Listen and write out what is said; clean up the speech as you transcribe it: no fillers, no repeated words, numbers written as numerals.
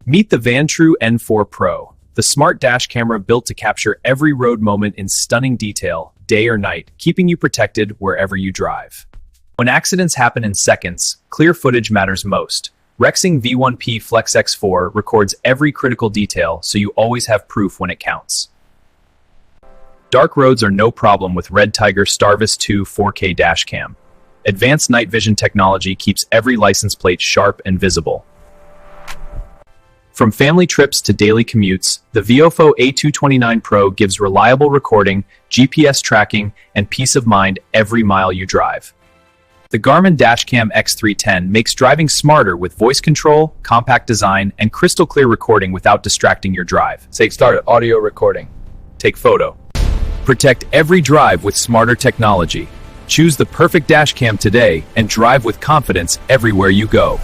Meet the Vantrue N4 Pro, the smart dash camera built to capture every road moment in stunning detail, day or night, keeping you protected wherever you drive. When accidents happen in seconds, clear footage matters most. Rexing V1P Flex X4 records every critical detail so you always have proof when it counts. Dark roads are no problem with Red Tiger Starvis 2 4K dashcam. Advanced night vision technology keeps every license plate sharp and visible. From family trips to daily commutes, the Viofo A229 Pro gives reliable recording, GPS tracking, and peace of mind every mile you drive. The Garmin Dashcam X310 makes driving smarter with voice control, compact design, and crystal clear recording without distracting your drive. Say start audio recording. Take photo. Protect every drive with smarter technology. Choose the perfect dashcam today and drive with confidence everywhere you go.